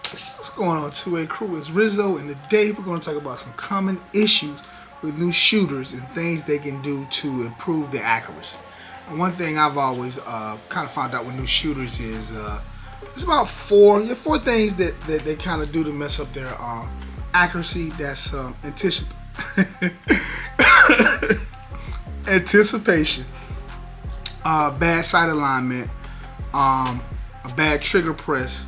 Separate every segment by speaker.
Speaker 1: What's going on, 2A crew? It's Rizzo, and today we're going to talk about some common issues with new shooters and things they can do to improve their accuracy. And one thing I've always kind of found out with new shooters is it's about four things that they kind of do to mess up their accuracy. That's anticipation, bad sight alignment, a bad trigger press,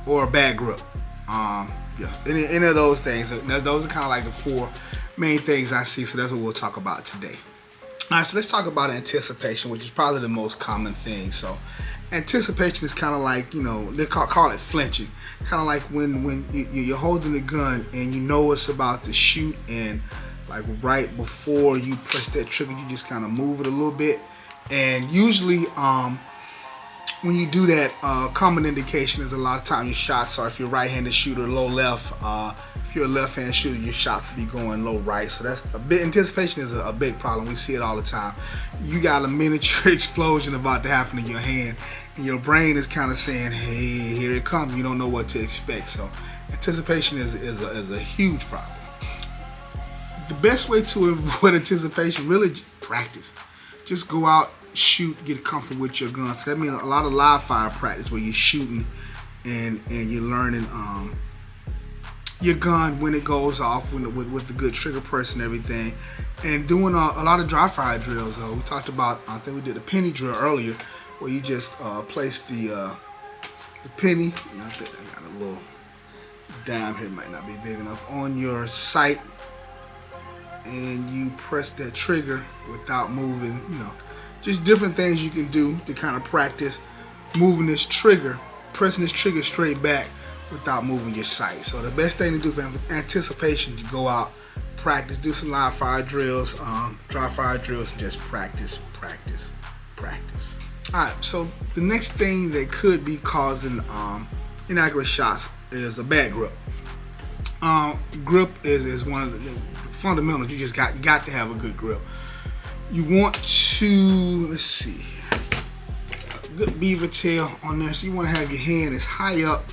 Speaker 1: or a bad grip. Any of those things. Those are kind of like the four main things I see, so that's what we'll talk about today. Alright, so let's talk about anticipation, which is probably the most common thing. So anticipation is kind of like, they call it flinching. Kind of like when you're holding the gun and you know it's about to shoot, and like right before you press that trigger, you just kind of move it a little bit. And usually when you do that, common indication is a lot of times your shots are, if you're a right-handed shooter, low left. If you're a left-handed shooter, your shots will be going low right. So that's a bit, anticipation is a big problem. We see it all the time. You got a miniature explosion about to happen in your hand, and your brain is kind of saying, hey, here it comes. You don't know what to expect. So anticipation is a huge problem. The best way to avoid anticipation, really, practice. Just go out, shoot, get comfortable with your gun. So that means a lot of live fire practice where you're shooting and you're learning your gun when it goes off with the good trigger press and everything, and doing a lot of dry fire drills. We talked about, I think we did a penny drill earlier, where you just place the penny, I think I got a little dime here, might not be big enough, on your sight, and you press that trigger without moving. Just different things you can do to kind of practice moving this trigger, pressing this trigger straight back without moving your sight. So the best thing to do for anticipation, to go out, practice, do some live fire drills, dry fire drills, and just practice. Alright, so the next thing that could be causing inaccurate shots is a bad grip. Grip is one of the fundamentals. You got to have a good grip. You want to, let's see, a good beaver tail on there. So you want to have your hand as high up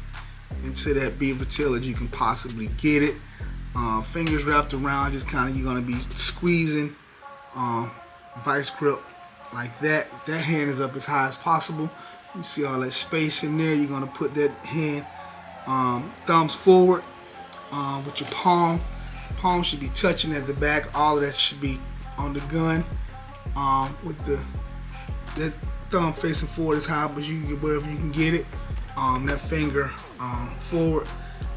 Speaker 1: into that beaver tail as you can possibly get it. Fingers wrapped around, just kind of, you're going to be squeezing, vice grip like that. That hand is up as high as possible. You see all that space in there. You're going to put that hand, thumbs forward with your palm. Palm should be touching at the back. All of that should be on the gun. With that thumb facing forward as high as you can get, wherever you can get it. That finger forward,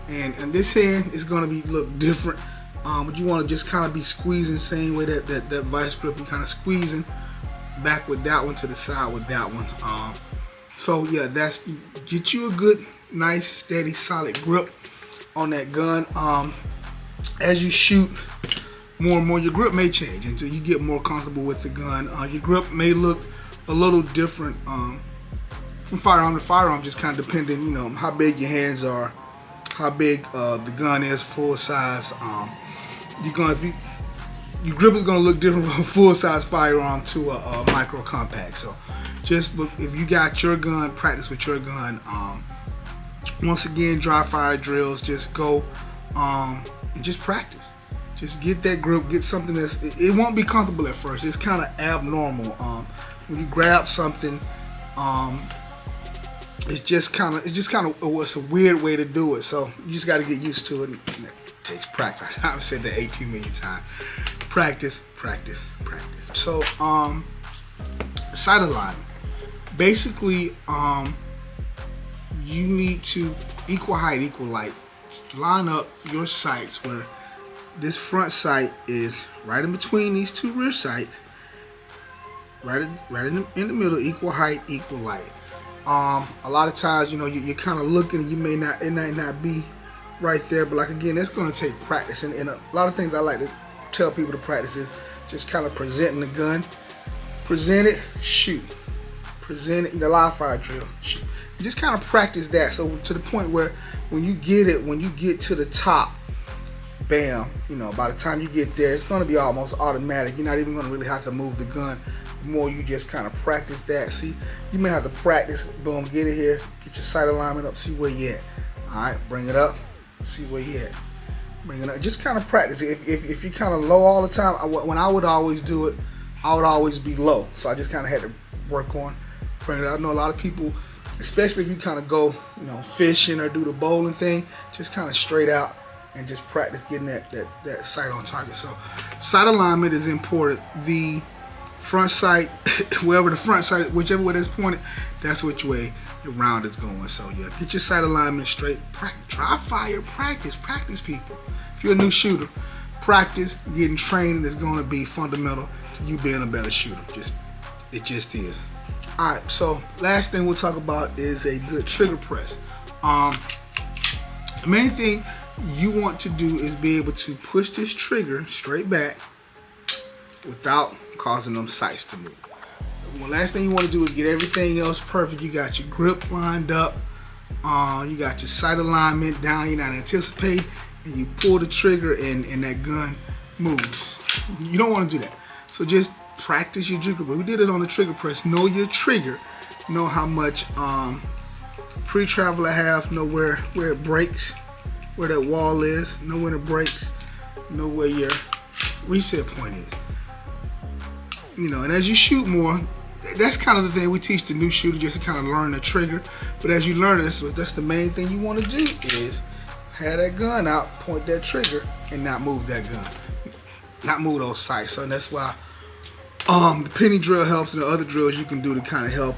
Speaker 1: and this hand is going to look different, but you want to just kind of be squeezing, same way that vice grip, you're kind of squeezing back with that one, to the side with that one. So yeah, that's, get you a good, nice, steady, solid grip on that gun. As you shoot more and more, your grip may change until you get more comfortable with the gun. Your grip may look a little different from firearm to firearm, just kind of depending, how big your hands are, how big the gun is, full size. Your grip is going to look different from a full size firearm to a micro compact. So just, if you got your gun, practice with your gun. Once again, dry fire drills, just go and just practice. Just get that grip, get something it won't be comfortable at first. It's kind of abnormal. When you grab something, it's just kind of it's a weird way to do it. So you just got to get used to it. It takes practice. I've said that 18 million times. Practice. So sight alignment. Basically, you need to equal height, equal light. Just line up your sights where this front sight is right in between these two rear sights, right in the middle, equal height, equal light. A lot of times, you're kind of looking, and it might not be right there, but like, again, that's going to take practice. And a lot of things I like to tell people to practice is just kind of presenting the gun, present it, shoot, present it in the live fire drill, shoot. You just kind of practice that, so to the point where when you get to the top, bam, by the time you get there, it's going to be almost automatic. You're not even going to really have to move the gun. The more you just kind of practice that. See, you may have to practice, boom, get it here, get your sight alignment up, see where you at. All right, bring it up. See where he at. Bring it up. Just kind of practice. If you're kind of low all the time, when I would always do it, I would always be low. So I just kind of had to work on bring it up. I know a lot of people, especially if you kind of go, you know, fishing or do the bowling thing, just kind of straight out and just practice getting that sight on target. So sight alignment is important. The front sight, wherever the front sight, whichever way that's pointed, that's which way the round is going. So yeah, get your sight alignment straight. Dry fire practice people. If you're a new shooter, practice getting training is going to be fundamental to you being a better shooter. It just is. All right, so last thing we'll talk about is a good trigger press. The main thing you want to do is be able to push this trigger straight back without causing them sights to move. The last thing you want to do is get everything else perfect. You got your grip lined up, you got your sight alignment down, you're not anticipating, and you pull the trigger and that gun moves. You don't want to do that. So just practice your trigger. We did it on the trigger press. Know your trigger. Know how much pre-travel I have. Know where it breaks, where that wall is. Know when it breaks. Know where your reset point is. You know, and as you shoot more, that's kind of the thing we teach the new shooter, just to kind of learn the trigger. But as you learn this, that's the main thing you want to do is have that gun out, point that trigger, and not move that gun, not move those sights. So that's why the penny drill helps, and the other drills you can do to kind of help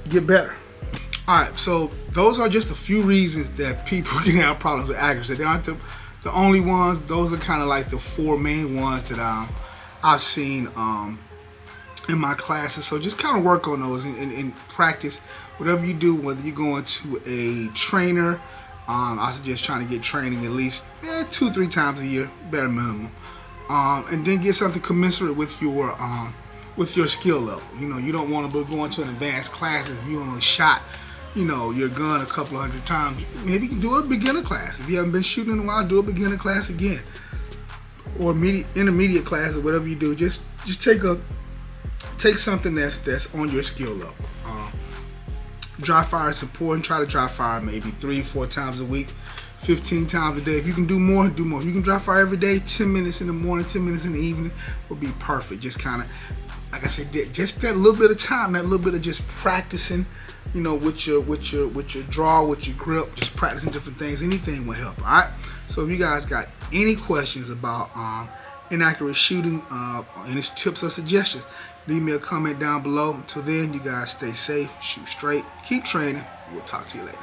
Speaker 1: get better. All right, so those are just a few reasons that people can have problems with accuracy. They aren't the only ones. Those are kind of like the 4 main ones that I've seen in my classes. So just kind of work on those and practice whatever you do, whether you're going to a trainer. I suggest trying to get training at least 2-3 times a year, bare minimum. And then get something commensurate with your skill level. You know, you don't want to be going to an advanced class if you only shot, you know, your gun a couple 100 times. Maybe you can do a beginner class. If you haven't been shooting in a while, do a beginner class again, or intermediate class, or whatever you do. Just take something that's on your skill level. Dry fire is important. Try to dry fire maybe 3-4 times a week, 15 times a day. If you can do more, do more. If you can dry fire every day, 10 minutes in the morning, 10 minutes in the evening will be perfect. Just kind of, like I said, just that little bit of time, that little bit of just practicing, you know, with your draw, with your grip, just practicing different things. Anything will help. All right. So if you guys got any questions about inaccurate shooting, any tips or suggestions, leave me a comment down below. Until then, you guys stay safe, shoot straight, keep training. We'll talk to you later.